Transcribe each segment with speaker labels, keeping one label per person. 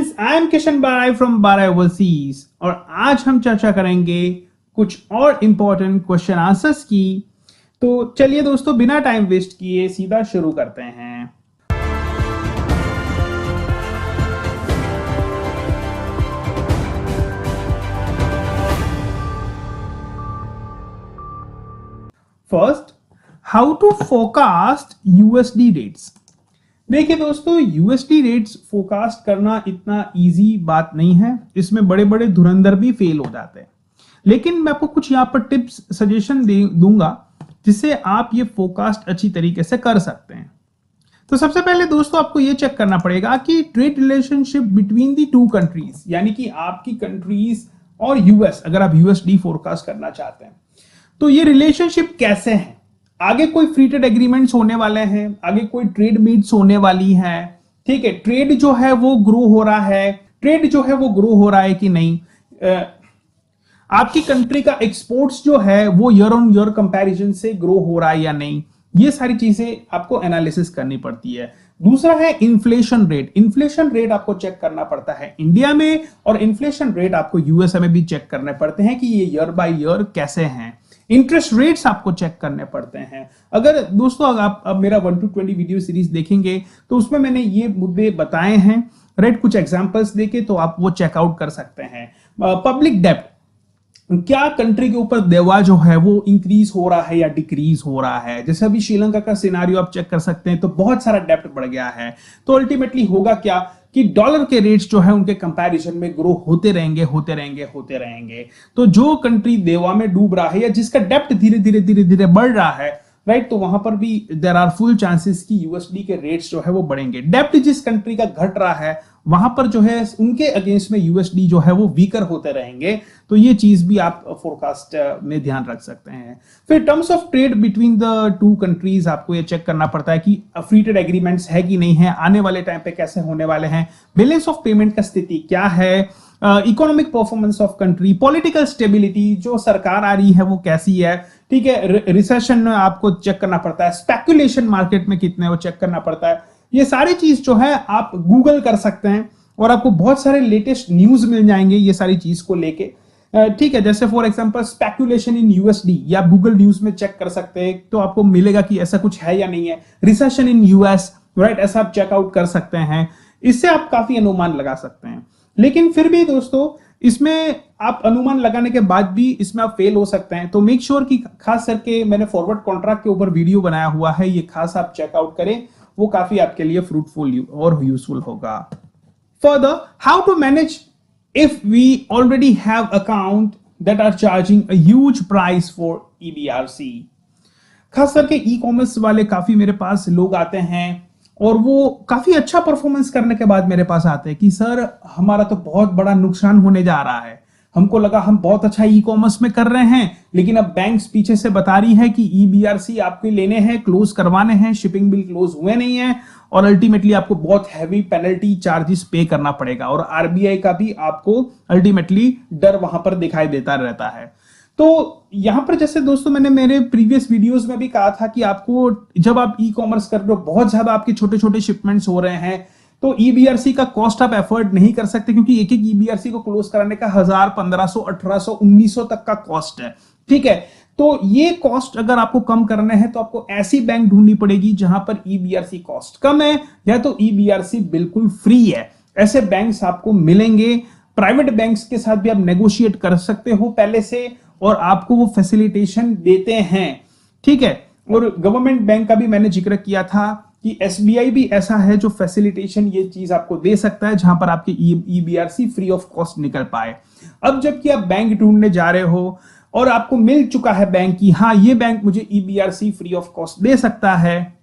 Speaker 1: Friends, I am Kishan बाराय from बाराय overseas और आज हम चर्चा करेंगे कुछ और इंपॉर्टेंट क्वेश्चन आंसर्स की। तो चलिए दोस्तों, बिना टाइम वेस्ट किए सीधा शुरू करते हैं। First, how to forecast USD rates. देखिए दोस्तों, यूएसडी रेट्स फोरकास्ट करना इतना इजी बात नहीं है। इसमें बड़े बड़े धुरंधर भी फेल हो जाते हैं। लेकिन मैं आपको कुछ यहाँ पर टिप्स सजेशन दूंगा जिससे आप ये फोरकास्ट अच्छी तरीके से कर सकते हैं। तो सबसे पहले दोस्तों, आपको ये चेक करना पड़ेगा कि trade relationship between the two countries, यानी कि आपकी कंट्रीज और यूएस, अगर आप यूएसडी फोरकास्ट करना चाहते हैं तो ये रिलेशनशिप कैसे है। आगे कोई फ्री ट्रेड एग्रीमेंट्स होने वाले हैं, आगे कोई ट्रेड मीट्स होने वाली है, ठीक है। ट्रेड जो है वो ग्रो हो रहा है, ट्रेड जो है वो ग्रो हो रहा है कि नहीं। आपकी कंट्री का एक्सपोर्ट्स जो है वो ईयर ऑन ईयर कंपैरिजन से ग्रो हो रहा है या नहीं। ये सारी चीजें आपको एनालिसिस करनी पड़ती है। दूसरा है इन्फ्लेशन रेट। इन्फ्लेशन रेट आपको चेक करना पड़ता है इंडिया में, और इन्फ्लेशन रेट आपको यूएसए में भी चेक करने पड़ते हैं कि ये ईयर बाय ईयर कैसे हैं। इंटरेस्ट रेट्स आपको चेक करने पड़ते हैं। अगर दोस्तों आप अब मेरा 1 to 20 वीडियो सीरीज देखेंगे तो उसमें मैंने ये मुद्दे बताए हैं, राइट। कुछ एग्जांपल्स देके तो आप वो चेकआउट कर सकते हैं। पब्लिक डेब्ट, क्या कंट्री के ऊपर देवा जो है वो इंक्रीज हो रहा है या डिक्रीज हो रहा है। जैसे अभी श्रीलंका का सिनारियो आप चेक कर सकते हैं, तो बहुत सारा डेब्ट बढ़ गया है। तो अल्टीमेटली होगा क्या कि डॉलर के रेट्स जो है उनके कंपैरिजन में ग्रो होते रहेंगे। तो जो कंट्री देवा में डूब रहा है या जिसका डेब्ट धीरे धीरे बढ़ रहा है, राइट, तो वहां पर भी देयर आर फुल चांसेस कि यूएसडी के रेट्स जो है वो बढ़ेंगे। डेब्ट जिस कंट्री का घट रहा है वहां पर जो है उनके अगेंस्ट में यूएसडी जो है वो वीकर होते रहेंगे। तो ये चीज भी आप फोरकास्ट में ध्यान रख सकते हैं। फिर terms of trade between the two countries, आपको ये चेक करना पड़ता है कि फ्री ट्रेड एग्रीमेंट्स है कि नहीं है, आने वाले टाइम पे कैसे होने वाले हैं, बैलेंस ऑफ पेमेंट का स्थिति क्या है, economic performance of country, political stability, जो सरकार आ रही है वो कैसी है, ठीक है। रिसेशन में आपको चेक करना पड़ता है, स्पेकुलेशन मार्केट में कितने वो चेक करना पड़ता है। ये सारी चीज जो है आप गूगल कर सकते हैं और आपको बहुत सारे लेटेस्ट न्यूज मिल जाएंगे ये सारी चीज को लेके, ठीक है। जैसे for example speculation in USD, या गूगल न्यूज में चेक कर सकते हैं तो आपको मिलेगा कि ऐसा कुछ है या नहीं है। रिसेशन इन यूएस, राइट, ऐसा आप चेकआउट कर सकते हैं। इससे आप काफी अनुमान लगा सकते हैं। लेकिन फिर भी दोस्तों, इसमें आप अनुमान लगाने के बाद भी इसमें आप फेल हो सकते हैं। तो मेक श्योर कि खास करके मैंने फॉरवर्ड कॉन्ट्रैक्ट के ऊपर वीडियो बनाया हुआ है, ये खास आप चेकआउट करें, वो काफी आपके लिए फ्रूटफुल और यूजफुल होगा। Further, how to manage if we already have account that are charging a huge price for EBRC. खास करके ई कॉमर्स वाले काफी मेरे पास लोग आते हैं और वो काफी अच्छा परफॉर्मेंस करने के बाद मेरे पास आते हैं कि सर हमारा तो बहुत बड़ा नुकसान होने जा रहा है, हमको लगा हम बहुत अच्छा ई कॉमर्स में कर रहे हैं, लेकिन अब बैंक्स पीछे से बता रही है कि ईबीआरसी आपके लेने हैं, क्लोज करवाने हैं, शिपिंग बिल क्लोज हुए नहीं है, और अल्टीमेटली आपको बहुत हैवी पेनल्टी चार्जेस पे करना पड़ेगा। और आरबीआई का भी आपको अल्टीमेटली डर वहां पर दिखाई देता रहता है। तो यहां पर जैसे दोस्तों मैंने मेरे प्रीवियस वीडियोस में भी कहा था कि आपको जब आप ई कॉमर्स कर रहे हो, बहुत ज्यादा आपके छोटे छोटे शिपमेंट्स हो रहे हैं, तो ईबीआरसी का कॉस्ट आप एफोर्ड नहीं कर सकते, क्योंकि एक एक ईबीआरसी को क्लोज कराने का 1000, 1500, 1800, 1900 तक का कॉस्ट है, ठीक है। तो ये कॉस्ट अगर आपको कम करने हैं तो आपको ऐसी बैंक ढूंढनी पड़ेगी जहां पर ईबीआरसी कॉस्ट कम है, या तो ईबीआरसी बिल्कुल फ्री है। ऐसे बैंक्स आपको मिलेंगे। प्राइवेट बैंक्स के साथ भी आप नेगोशिएट कर सकते हो पहले से, और आपको वो फैसिलिटेशन देते हैं, ठीक है। और गवर्नमेंट बैंक का भी मैंने जिक्र किया था कि एसबीआई भी ऐसा है जो फैसिलिटेशन ये चीज आपको दे सकता है, जहां पर आपके ईबीआरसी फ्री ऑफ कॉस्ट निकल पाए। अब जबकि आप बैंक ढूंढने जा रहे हो और आपको मिल चुका है बैंक की, हाँ ये बैंक मुझे ईबीआरसी फ्री ऑफ कॉस्ट दे सकता है,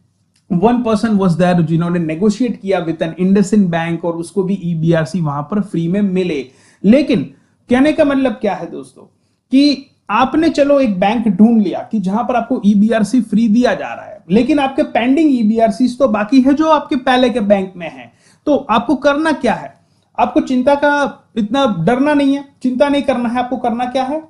Speaker 1: वन पर्सन वाज देयर जिन्होंने नेगोशिएट किया विद एन इंडसइंड बैंक और उसको भी ईबीआरसी वहां पर फ्री में मिले। लेकिन कहने का मतलब क्या है दोस्तों कि आपने चलो एक बैंक ढूंढ लिया कि जहां पर आपको ईबीआरसी फ्री दिया जा रहा है, लेकिन आपके पेंडिंग ईबीआरसी तो बाकी है जो आपके पहले के बैंक में है। तो आपको करना क्या है? आपको चिंता का इतना डरना नहीं है, चिंता नहीं करना है। आपको करना क्या है,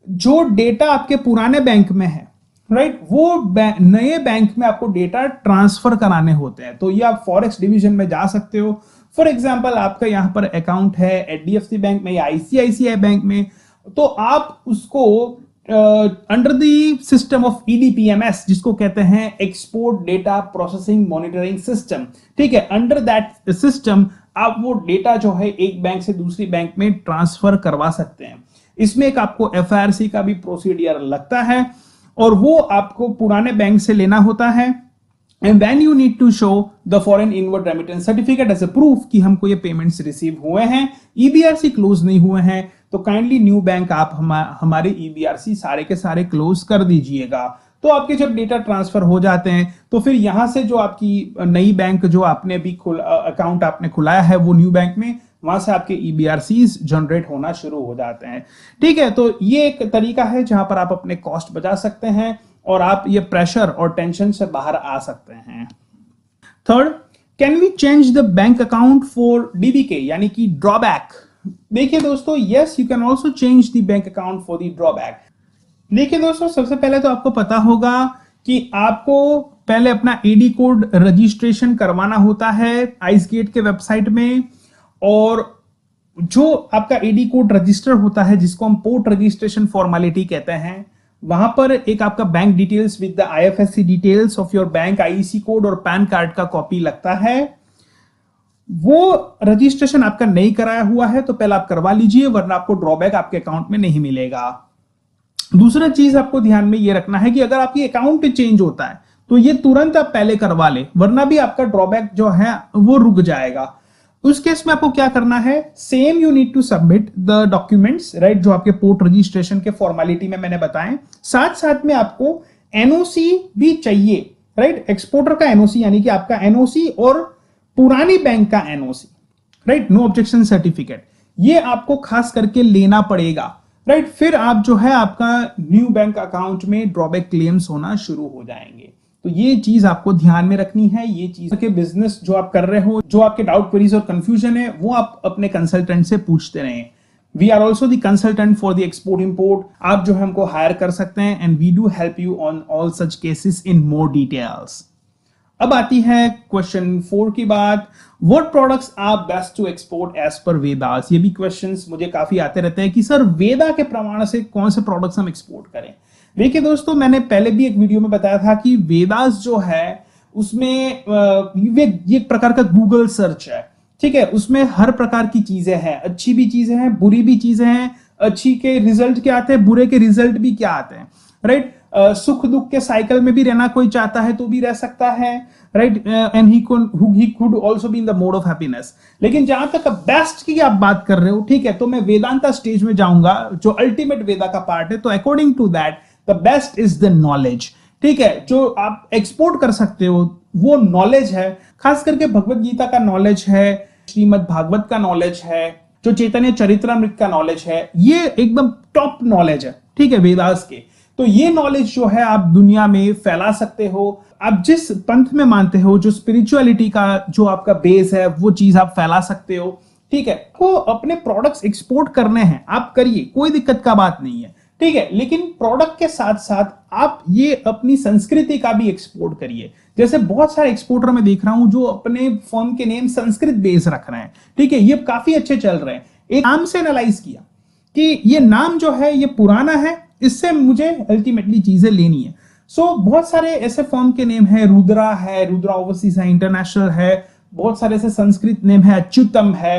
Speaker 1: जो डेटा आपके पुराने बैंक में है, राइट, वो नए बैंक में आपको डेटा ट्रांसफर कराने होते हैं। तो ये आप फॉरेक्स डिवीजन में जा सकते हो, फॉर एग्जाम्पल आपका यहाँ पर अकाउंट है एचडीएफसी बैंक में या आईसीआईसीआई बैंक में, तो आप उसको अंडर द सिस्टम ऑफ ईडीपीएमएस, जिसको कहते हैं export data processing monitoring system, ठीक है, अंडर दैट सिस्टम आप वो डेटा जो है एक बैंक से दूसरी बैंक में ट्रांसफर करवा सकते हैं। इसमें एक आपको एफआईआरसी का भी प्रोसीडियर लगता है और वो आपको पुराने बैंक से लेना होता है। And then you need to show the foreign inward remittance certificate as a proof कि हमको ये पेमेंट्स रिसीव हुए हैं, ईबीआरसी क्लोज नहीं हुए हैं, तो काइंडली न्यू बैंक आप हमारे ईबीआरसी सारे के सारे क्लोज कर दीजिएगा। तो आपके जब डेटा ट्रांसफर हो जाते हैं तो फिर यहां से जो आपकी नई बैंक जो आपने भी अकाउंट आपने खुलाया है वो न्यू बैंक में, वहां से आपके ईबीआरसीज जनरेट होना शुरू हो जाते हैं। ठीक है, तो ये एक तरीका है जहां पर आप अपने कॉस्ट बचा सकते हैं और आप ये प्रेशर और टेंशन से बाहर आ सकते हैं। Third, can we change the bank account for DBK, यानी कि ड्रॉबैक। देखिए दोस्तों, yes you can also change the bank account for the drawback. देखिए दोस्तों, सबसे पहले तो आपको पता होगा कि आपको पहले अपना एडी कोड रजिस्ट्रेशन करवाना होता है आइस गेट के वेबसाइट में, और जो आपका एडी कोड रजिस्टर होता है जिसको हम पोर्ट रजिस्ट्रेशन फॉर्मेलिटी कहते हैं, वहां पर एक आपका bank details with the IFSC details of your bank, IC code और पैन कार्ड का कॉपी लगता है। वो रजिस्ट्रेशन आपका नहीं कराया हुआ है तो पहले आप करवा लीजिए, वरना आपको ड्रॉबैक आपके अकाउंट में नहीं मिलेगा। दूसरा चीज आपको ध्यान में ये रखना है कि अगर आपकी अकाउंट चेंज होता है तो ये तुरंत आप पहले करवा ले, वरना भी आपका ड्रॉबैक जो है वो रुक जाएगा। उस केस में आपको क्या करना है, same you need to submit the documents, right, जो आपके पोर्ट रजिस्ट्रेशन के फॉर्मेलिटी में मैंने बताएं। साथ साथ में आपको एनओसी भी चाहिए, राइट, एक्सपोर्टर का एनओसी, यानी कि आपका एनओसी और पुरानी बैंक का NOC, right, no objection certificate, ये आपको खास करके लेना पड़ेगा, राइट। फिर आप जो है आपका न्यू बैंक अकाउंट में ड्रॉबैक क्लेम्स होना शुरू हो जाएंगे। तो ये चीज आपको ध्यान में रखनी है। ये चीज के बिजनेस जो आप कर रहे हो, जो आपके डाउट क्वेरीज और कंफ्यूजन है, वो आप अपने कंसल्टेंट से पूछते रहें। We are also the consultant for the export import. आप जो है हमको हायर कर सकते हैं and we do help you on all such cases in more details. अब आती है क्वेश्चन 4 की बात, what products are best to export as per Vedas. ये भी क्वेश्चंस मुझे काफी आते रहते हैं कि सर वेदा के प्रमाण से कौन से प्रोडक्ट्स हम एक्सपोर्ट करें। देखिए दोस्तों, मैंने पहले भी एक वीडियो में बताया था कि वेदास जो है उसमें ये एक प्रकार का गूगल सर्च है, ठीक है, उसमें हर प्रकार की चीजें हैं, अच्छी भी चीजें हैं, बुरी भी चीजें हैं। अच्छी के रिजल्ट क्या आते हैं, बुरे के रिजल्ट भी क्या आते हैं, राइट। सुख दुख के साइकिल में भी रहना कोई चाहता है तो भी रह सकता है, right, and he could also be in the mode of happiness. लेकिन जहां तक बेस्ट की आप बात कर रहे हो, ठीक है, तो मैं वेदांता स्टेज में जाऊंगा, जो अल्टीमेट वेदा का पार्ट है। तो according to that the best is the knowledge, ठीक है, जो आप एक्सपोर्ट कर सकते हो वो नॉलेज है। खास करके भगवत गीता का नॉलेज है, श्रीमद् भागवत का नॉलेज है, जो चैतन्य चरित्रामृत का नॉलेज है, ये एकदम टॉप नॉलेज है, ठीक है, वेदास के। तो ये नॉलेज जो है आप दुनिया में फैला सकते हो। आप जिस पंथ में मानते हो, जो स्पिरिचुअलिटी का जो आपका बेस है, वो चीज आप फैला सकते हो, ठीक है। तो अपने प्रोडक्ट्स एक्सपोर्ट करने हैं, आप करिए, कोई दिक्कत का बात नहीं है, ठीक है। लेकिन प्रोडक्ट के साथ साथ आप ये अपनी संस्कृति का भी एक्सपोर्ट करिए। जैसे बहुत सारे एक्सपोर्टर मैं देख रहा हूं जो अपने फर्म के नेम संस्कृत बेस रख रहे हैं, ठीक है, ये काफी अच्छे चल रहे हैं। एक नाम से एनालाइज किया कि ये नाम जो है ये पुराना है, इससे मुझे अल्टीमेटली चीजें लेनी है। सो बहुत सारे ऐसे फर्म के नेम है, रुद्रा ओवरसीज है, इंटरनेशनल है, बहुत सारे ऐसे संस्कृत नेम है, अच्युतम है।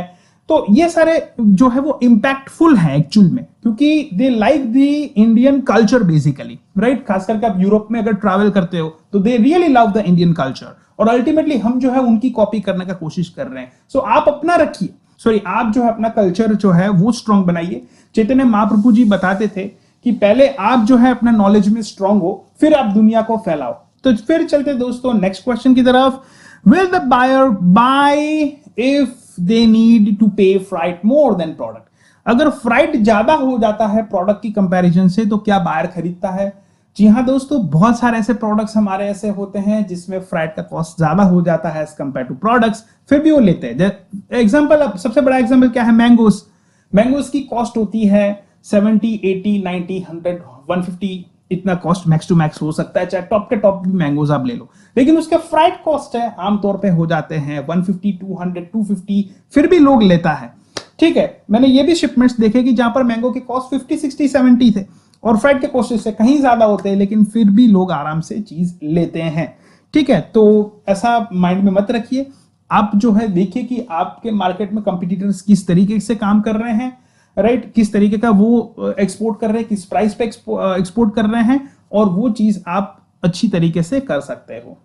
Speaker 1: तो ये सारे जो है वो इंपैक्टफुल है एक्चुअल में, क्योंकि they like the Indian culture basically, right. खास करके आप यूरोप में अगर ट्रैवल करते हो तो they really love the Indian culture, और अल्टीमेटली हम जो है उनकी कॉपी करने का कोशिश कर रहे हैं। सो आप अपना रखिए, आप जो है अपना कल्चर जो है वो स्ट्रॉन्ग बनाइए। चैतन्य महाप्रभु जी बताते थे कि पहले आप जो है अपना नॉलेज में स्ट्रांग हो, फिर आप दुनिया को फैलाओ। तो फिर चलते दोस्तों नेक्स्ट क्वेश्चन की तरफ। Will the buyer buy if they need to pay freight more than product. अगर फ्राइट ज्यादा हो जाता है प्रोडक्ट की कंपैरिजन से, तो क्या बायर खरीदता है? जी हाँ दोस्तों, बहुत सारे ऐसे प्रोडक्ट्स हमारे ऐसे होते हैं जिसमें फ्राइट का कॉस्ट ज्यादा हो जाता है एज कंपेयर टू प्रोडक्ट्स, फिर भी वो लेते हैं। एग्जांपल, सबसे बड़ा एग्जांपल क्या है, मैंगोस की कॉस्ट होती है 70, 80, 90, 100, 150, इतना कॉस्ट मैक्स टू मैक्स हो सकता है, चाहे टॉप के टॉप भी मैंगोज आप ले लो, लेकिन उसके फ्राइट कॉस्ट है आमतौर पे हो जाते हैं 150, 200, 250, फिर भी लोग लेता है। ठीक है, मैंने ये भी शिपमेंट्स देखे कि जहां पर मैंगो के कॉस्ट 50, 60, 70 थे और फ्राइट के कॉस्ट इससे कहीं ज्यादा होते हैं, लेकिन फिर भी लोग आराम से चीज लेते हैं। ठीक है, तो ऐसा माइंड में मत रखिए, आप जो है देखिए कि आपके मार्केट में कंपटीटर्स किस तरीके से काम कर रहे हैं, राइट, किस तरीके का वो एक्सपोर्ट कर रहे हैं, किस प्राइस पे एक्सपोर्ट कर रहे हैं, और वो चीज आप अच्छी तरीके से कर सकते हो।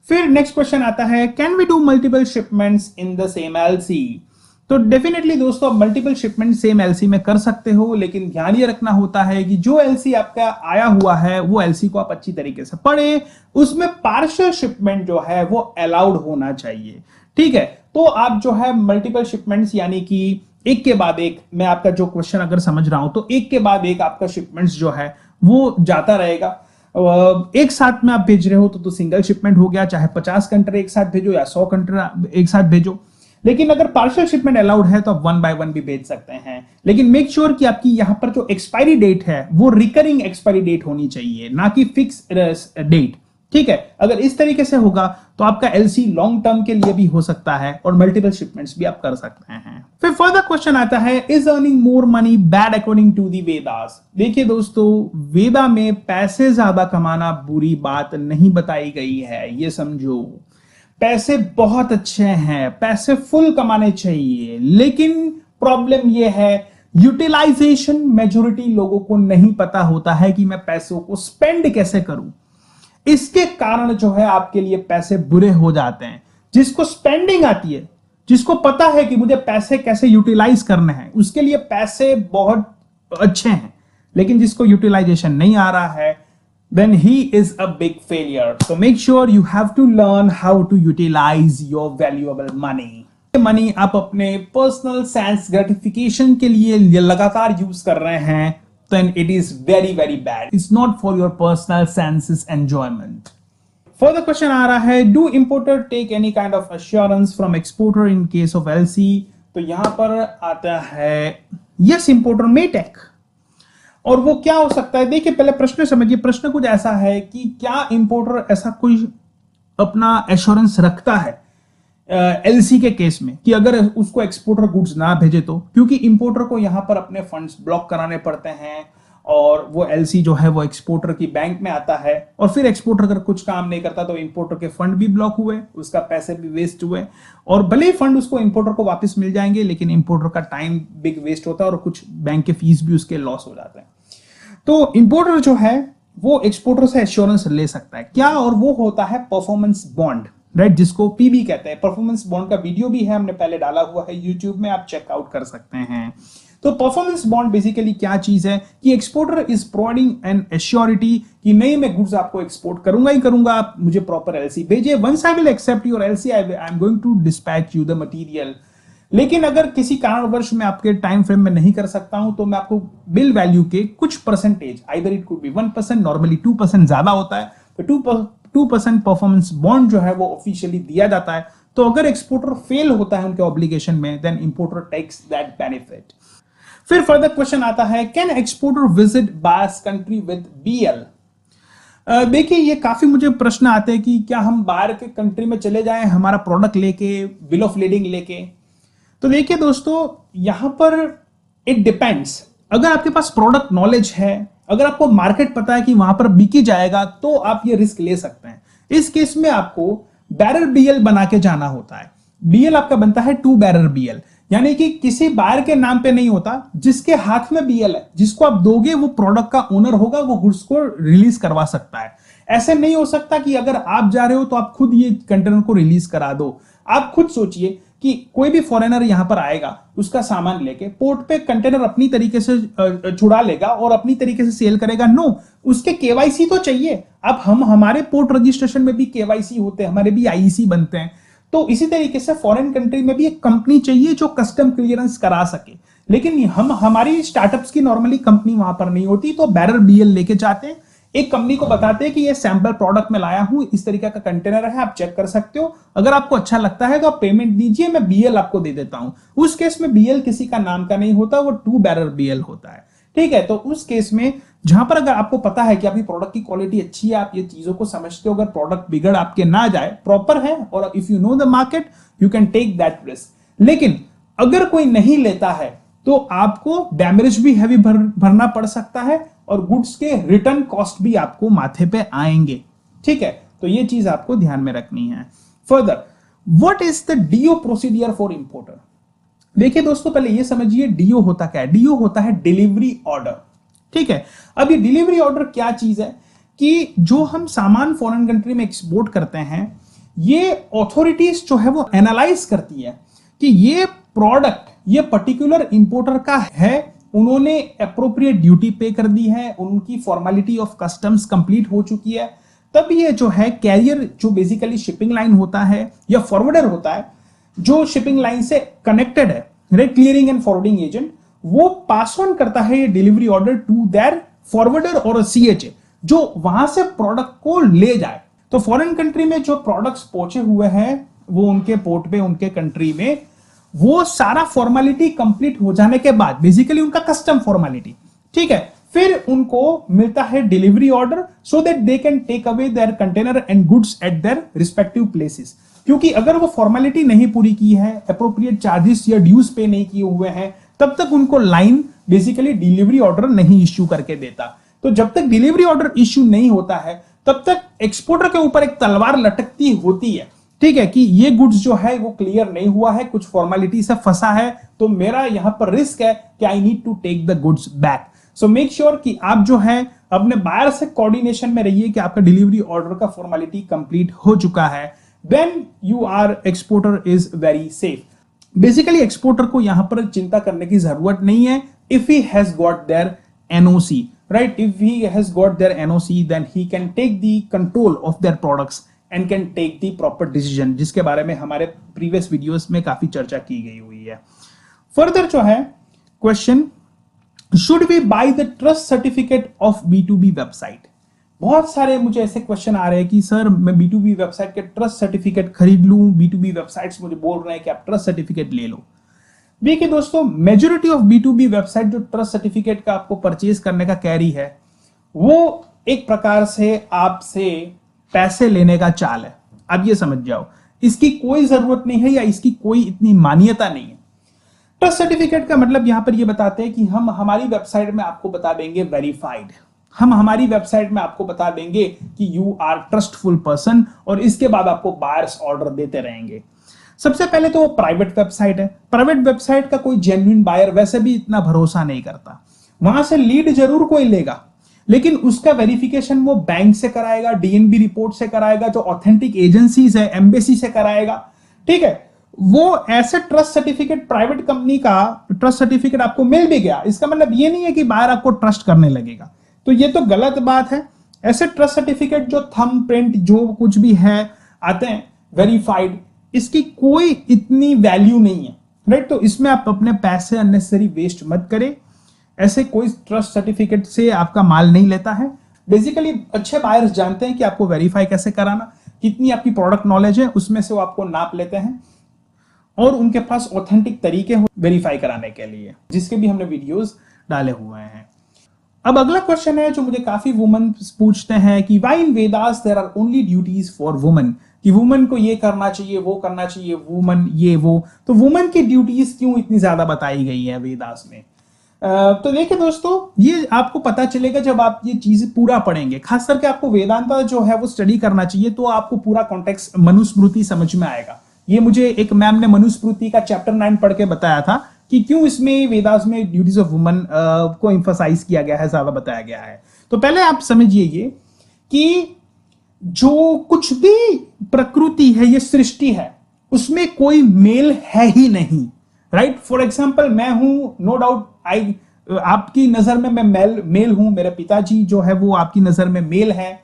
Speaker 1: फिर नेक्स्ट क्वेश्चन आता है, can we do multiple shipments in the same LC? तो डेफिनेटली दोस्तों आप मल्टीपल शिपमेंट सेम एलसी में कर सकते हो, लेकिन ध्यान ये रखना होता है कि जो एलसी आपका आया हुआ है वो एलसी को आप अच्छी तरीके से पढ़े, उसमें पार्शियल शिपमेंट जो है वो अलाउड होना चाहिए। ठीक है, तो आप जो है मल्टीपल शिपमेंट्स यानी कि एक के बाद एक, मैं आपका जो क्वेश्चन अगर समझ रहा हूं तो एक के बाद एक आपका शिपमेंट्स जो है वो जाता रहेगा। एक साथ में आप भेज रहे हो तो सिंगल शिपमेंट हो गया, चाहे 50 कंटेनर एक साथ भेजो या 100 कंटेनर एक साथ भेजो। लेकिन अगर पार्शियल शिपमेंट अलाउड है तो आप 1 बाय 1 भी भेज सकते हैं, लेकिन मेक श्योर कि आपकी यहां पर जो एक्सपायरी डेट है वो रिकरिंग एक्सपायरी डेट होनी चाहिए, ना कि फिक्स डेट। ठीक है, अगर इस तरीके से होगा तो आपका एलसी लॉन्ग टर्म के लिए भी हो सकता है और मल्टीपल शिपमेंट्स भी आप कर सकते हैं। फिर फर्दर क्वेश्चन आता है, is earning more money bad according to the Vedas? देखिए दोस्तों, वेदा में पैसे ज्यादा कमाना बुरी बात नहीं बताई गई है, ये समझो। पैसे बहुत अच्छे हैं, पैसे फुल कमाने चाहिए, लेकिन प्रॉब्लम यह है यूटिलाइजेशन मेजॉरिटी लोगों को नहीं पता होता है कि मैं पैसों को स्पेंड कैसे करूं। इसके कारण जो है आपके लिए पैसे बुरे हो जाते हैं। जिसको स्पेंडिंग आती है, जिसको पता है कि मुझे पैसे कैसे यूटिलाइज करने हैं, उसके लिए पैसे बहुत अच्छे हैं, लेकिन जिसको यूटिलाइजेशन नहीं आ रहा है, then he is a big failure. So make sure you have to learn how to utilize your valuable money. Money आप अपने पर्सनल सेंस ग्रेटिफिकेशन के लिए लगातार यूज कर रहे हैं, then it is very very bad. It's not for your personal senses enjoyment. Further question आ रहा है, do importer take any kind of assurance from exporter in case of LC? तो यहां पर आता है yes, importer may take. और वो क्या हो सकता है, देखिए पहले प्रश्न समझिए। प्रश्न कुछ ऐसा है कि क्या इंपोर्टर ऐसा कोई अपना एश्योरेंस रखता है एलसी के केस में कि अगर उसको एक्सपोर्टर गुड्स ना भेजे तो, क्योंकि इंपोर्टर को यहां पर अपने फंड्स ब्लॉक कराने पड़ते हैं और वो एलसी जो है वो एक्सपोर्टर की बैंक में आता है, और फिर एक्सपोर्टर अगर कुछ काम नहीं करता तो इंपोर्टर के फंड भी ब्लॉक हुए, उसका पैसे भी वेस्ट हुए, और भले ही फंड उसको इंपोर्टर को वापस मिल जाएंगे, लेकिन इंपोर्टर का टाइम बिग वेस्ट होता है और कुछ बैंक के फीस भी उसके लॉस हो जाते हैं। तो इंपोर्टर जो है वो एक्सपोर्टर से एश्योरेंस ले सकता है क्या, और वो होता है परफॉर्मेंस बॉन्ड, राइट, जिसको पीबी कहते हैं। परफॉर्मेंस बॉन्ड का वीडियो भी है, हमने पहले डाला हुआ है यूट्यूब में, आप चेकआउट कर सकते हैं। तो परफॉर्मेंस बॉन्ड बेसिकली क्या चीज है कि exporter is providing N assurity कि नहीं, मैं गुड्स आपको एक्सपोर्ट करूंगा ही करूंगा, आप मुझे प्रॉपर एलसी भेजिए। Once I will accept your LC, I am going to dispatch you the material. लेकिन अगर किसी कारणवश मैं आपके टाइम फ्रेम में नहीं कर सकता हूं तो मैं आपको बिल वैल्यू के कुछ percentage, either it could be 1%, normally 2% ज्यादा होता है, तो 2% परफॉर्मेंस बॉन्ड जो है वो ऑफिशियली दिया जाता है। तो अगर एक्सपोर्टर फेल होता है उनके ऑब्लिगेशन में, then importer takes that benefit. फिर फर्दर क्वेश्चन आता है, can exporter visit buyers country with BL? देखिए ये काफी मुझे प्रश्न आते हैं कि क्या हम बाहर के कंट्री में चले जाएं हमारा प्रोडक्ट लेके, बिल ऑफ लीडिंग लेके। तो देखिए दोस्तों, यहां पर इट डिपेंड्स। अगर आपके पास प्रोडक्ट नॉलेज है, अगर आपको मार्केट पता है कि वहां पर बिकी जाएगा, तो आप ये रिस्क ले सकते हैं। इस केस में आपको बैरर बीएल बना के जाना होता है। बीएल आपका बनता है 2 बैरर बीएल, यानी कि किसी बायर के नाम पे नहीं होता, जिसके हाथ में बीएल है, जिसको आप दोगे वो प्रोडक्ट का ओनर होगा, वो गुड्स को रिलीज करवा सकता है। ऐसे नहीं हो सकता कि अगर आप जा रहे हो तो आप खुद ये कंटेनर को रिलीज करा दो। आप खुद सोचिए कि कोई भी फॉरेनर यहां पर आएगा, उसका सामान लेके पोर्ट पे कंटेनर अपनी तरीके से छुड़ा लेगा और अपनी तरीके से सेल करेगा। नो, उसके केवाईसी तो चाहिए। अब हम हमारे पोर्ट रजिस्ट्रेशन में भी केवाईसी होते हैं, हमारे भी आईईसी बनते हैं। तो इसी तरीके से फॉरेन कंट्री में भी एक कंपनी चाहिए जो कस्टम क्लियरेंस करा सके। लेकिन हम हमारी स्टार्टअप्स की नॉर्मली कंपनी वहां पर नहीं होती, तो बैरर बीएल लेके जाते हैं, एक कंपनी को बताते हैं कि ये सैंपल प्रोडक्ट में लाया हूं, इस तरीके का कंटेनर है, आप चेक कर सकते हो, अगर आपको अच्छा लगता है तो आप पेमेंट दीजिए, मैं बीएल आपको दे देता हूं। उस केस में बीएल किसी का नाम का नहीं होता, वो 2 बैरर बीएल होता है। ठीक है, तो उस केस में जहां पर अगर आपको पता है कि आपकी प्रोडक्ट की क्वालिटी अच्छी है, आप ये चीजों को समझते हो, अगर प्रोडक्ट बिगड़ आपके ना जाए, प्रॉपर है, और if you know the market you can take that risk. लेकिन अगर कोई नहीं लेता है तो आपको डैमेज भी हैवी भरना पड़ सकता है और गुड्स के रिटर्न कॉस्ट भी आपको माथे पे आएंगे। ठीक है, तो ये चीज आपको ध्यान में रखनी है। Further, what is the DO procedure for importer? देखिए दोस्तों, पहले ये समझिए डीओ होता क्या है। डीओ होता है डिलीवरी ऑर्डर। ठीक है, अब ये डिलीवरी ऑर्डर क्या चीज है कि जो हम सामान फॉरेन कंट्री में एक्सपोर्ट करते हैं, ये अथॉरिटीज जो है वो एनालाइज करती है कि ये प्रोडक्ट ये पर्टिकुलर इंपोर्टर का है, उन्होंने अप्रोप्रिएट ड्यूटी पे कर दी है, उनकी फॉर्मेलिटी ऑफ कस्टम्स कंप्लीट हो चुकी है, तब ये जो है कैरियर, जो बेसिकली शिपिंग लाइन होता है या फॉरवर्डर होता है, जो शिपिंग लाइन से कनेक्टेड है, right, clearing and forwarding agent, वो पास ऑन करता है ये delivery order to their forwarder और सीएचए, जो वहां से प्रोडक्ट को ले जाए। तो फॉरेन कंट्री में जो प्रोडक्ट्स पहुंचे हुए हैं वो उनके पोर्ट पे, उनके कंट्री में, वो सारा फॉर्मेलिटी कंप्लीट हो जाने के बाद, बेसिकली उनका कस्टम फॉर्मेलिटी, ठीक है, फिर उनको मिलता है delivery order so that they can take away their container and goods at their respective places. क्योंकि अगर वो फॉर्मेलिटी नहीं पूरी की है, अप्रोप्रिएट चार्जेस या ड्यूज पे नहीं किए हुए हैं, तब तक उनको लाइन बेसिकली डिलीवरी ऑर्डर नहीं इश्यू करके देता। तो जब तक डिलीवरी ऑर्डर इश्यू नहीं होता है तब तक एक्सपोर्टर के ऊपर एक तलवार लटकती होती है, ठीक है, कि ये गुड्स जो है वो क्लियर नहीं हुआ है, कुछ फॉर्मेलिटी से फंसा है, तो मेरा यहां पर रिस्क है कि I need to take the goods back. So make sure कि आप जो है अपने बायर से कोऑर्डिनेशन में रहिए कि आपका डिलीवरी ऑर्डर का फॉर्मेलिटी कंप्लीट हो चुका है, then you are exporter is very safe. Basically exporter को यहां पर चिंता करने की जरूरत नहीं है if he has got their NOC, right? If he has got their NOC, then he can take the control of their products and can take the proper decision, जिसके बारे में हमारे previous videos में काफी चर्चा की गई हुई है। Further जो है question, should we buy the trust certificate of B2B website? बहुत सारे मुझे ऐसे क्वेश्चन आ रहे हैं कि सर मैं B2B वेबसाइट के ट्रस्ट सर्टिफिकेट खरीद लूं, B2B वेबसाइट्स मुझे बोल रहे हैं कि आप ट्रस्ट सर्टिफिकेट ले लो। देखिए दोस्तों, मेजॉरिटी ऑफ B2B वेबसाइट जो ट्रस्ट सर्टिफिकेट का आपको परचेज करने का कैरी है, वो एक प्रकार से आपसे पैसे लेने का चाल है। अब ये समझ जाओ, इसकी कोई जरूरत नहीं है या इसकी कोई इतनी मान्यता नहीं है। ट्रस्ट सर्टिफिकेट का मतलब यहां पर ये बताते हैं कि हम हमारी वेबसाइट में आपको बता देंगे वेरीफाइड, हम हमारी वेबसाइट में आपको बता देंगे कि यू आर ट्रस्टफुल पर्सन, और इसके बाद आपको बायर्स ऑर्डर देते रहेंगे। सबसे पहले तो वो प्राइवेट वेबसाइट है। प्राइवेट वेबसाइट का कोई जेन्युइन बायर वैसे भी इतना भरोसा नहीं करता। वहां से लीड जरूर कोई लेगा, लेकिन उसका वेरिफिकेशन वो बैंक से कराएगा, डीएनबी रिपोर्ट से कराएगा, जो ऑथेंटिक एजेंसीज है, एम्बेसी से कराएगा, ठीक है। वो ऐसे ट्रस्ट सर्टिफिकेट, प्राइवेट कंपनी का ट्रस्ट सर्टिफिकेट आपको मिल भी गया, इसका मतलब ये नहीं है कि बायर आपको ट्रस्ट करने लगेगा, तो ये तो गलत बात है। ऐसे ट्रस्ट सर्टिफिकेट जो थंब प्रिंट जो कुछ भी है आते हैं वेरीफाइड, इसकी कोई इतनी वैल्यू नहीं है, राइट। तो इसमें आप अपने पैसे अननेसेसरी वेस्ट मत करें। ऐसे कोई ट्रस्ट सर्टिफिकेट से आपका माल नहीं लेता है। बेसिकली अच्छे बायर्स जानते हैं कि आपको वेरीफाई कैसे कराना, कितनी आपकी प्रोडक्ट नॉलेज है, उसमें से वो आपको नाप लेते हैं, और उनके पास ऑथेंटिक तरीके हो वेरीफाई कराने के लिए, जिसके भी हमने वीडियोस डाले हुए हैं। अब अगला क्वेश्चन है जो मुझे काफी वुमन पूछते हैं कि why in Vedas there are only duties for woman, कि वुमन को ये करना चाहिए, वो करना चाहिए, वुमन ये वो, तो वुमन की ड्यूटीज क्यों इतनी ज्यादा बताई गई है वेदास में? तो देखिए दोस्तों, ये आपको पता चलेगा जब आप ये चीजें पूरा पढ़ेंगे। खास करके आपको वेदांता जो है वो स्टडी करना चाहिए, तो आपको पूरा कॉन्टेक्स्ट मनुस्मृति समझ में आएगा। ये मुझे एक मैम ने मनुस्मृति का चैप्टर 9 पढ़ के बताया था कि क्यों इसमें वेदास में ड्यूटीज ऑफ वुमन को एम्फसाइज किया गया है, ज्यादा बताया गया है। तो पहले आप समझिए ये कि जो कुछ भी प्रकृति है, ये सृष्टि है, उसमें कोई मेल है ही नहीं, राइट। फॉर एग्जाम्पल मैं हूं, नो डाउट आपकी नजर में मैं मेल हूं, मेरे पिताजी जो है वो आपकी नजर में मेल है,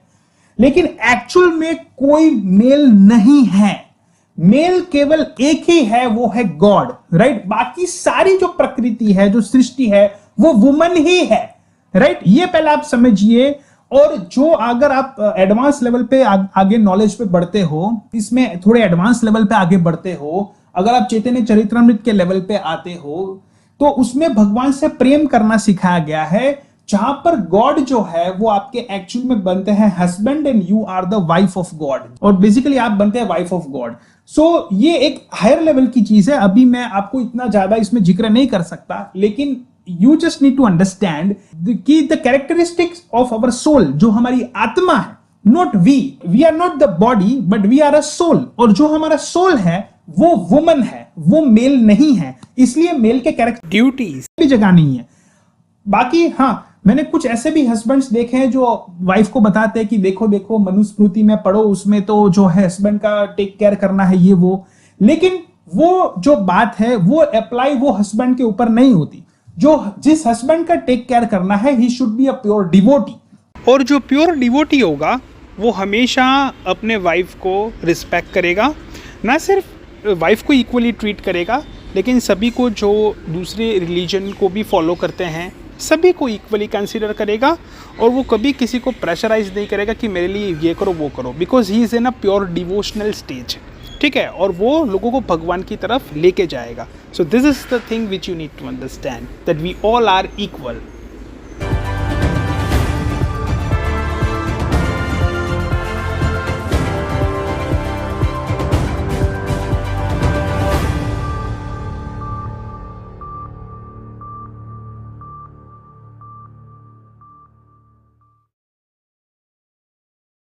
Speaker 1: लेकिन एक्चुअल में कोई मेल नहीं है। मेल केवल एक ही है, वो है गॉड, राइट। बाकी सारी जो प्रकृति है, जो सृष्टि है, वो वुमन ही है, राइट। ये पहले आप समझिए। और जो अगर आप एडवांस लेवल पे आगे नॉलेज पे बढ़ते हो, इसमें थोड़े एडवांस लेवल पे आगे बढ़ते हो, अगर आप चैतन्य चरित्रामृत के लेवल पे आते हो, तो उसमें भगवान से प्रेम करना सिखाया गया है, जहां पर गॉड जो है वो आपके एक्चुअल में बनते हैं husband and you are the wife of God, और बेसिकली आप बनते हैं वाइफ ऑफ गॉड। सो ये एक हायर लेवल की चीज है, अभी मैं आपको इतना ज्यादा इसमें जिक्र नहीं कर सकता, लेकिन you just need to understand कि the characteristics of our soul, जो हमारी आत्मा है, not we are not the body but we are a soul, और जो हमारा सोल है वो वुमन है, वो मेल नहीं है, इसलिए मेल के कैरेक्टर ड्यूटीज भी जगह नहीं है। बाकी हाँ, मैंने कुछ ऐसे भी हस्बैंड्स देखे हैं जो वाइफ को बताते हैं कि देखो देखो मनुस्मृति में पढ़ो, उसमें तो जो है हस्बैंड का टेक केयर करना है ये वो, लेकिन वो जो बात है वो अप्लाई वो हस्बैंड के ऊपर नहीं होती। जो जिस हस्बैंड का टेक केयर करना है he should be a pure devotee, और जो प्योर डिवोटी होगा वो हमेशा अपने वाइफ को रिस्पेक्ट करेगा, ना सिर्फ वाइफ को इक्वली ट्रीट करेगा लेकिन सभी को जो दूसरे रिलीजन को भी फॉलो करते हैं सभी को इक्वली कंसीडर करेगा, और वो कभी किसी को प्रेशराइज नहीं करेगा कि मेरे लिए ये करो वो करो, because he is in a pure devotional stage, ठीक है, और वो लोगों को भगवान की तरफ लेके जाएगा। So this is the thing which you need to understand, that we all are equal.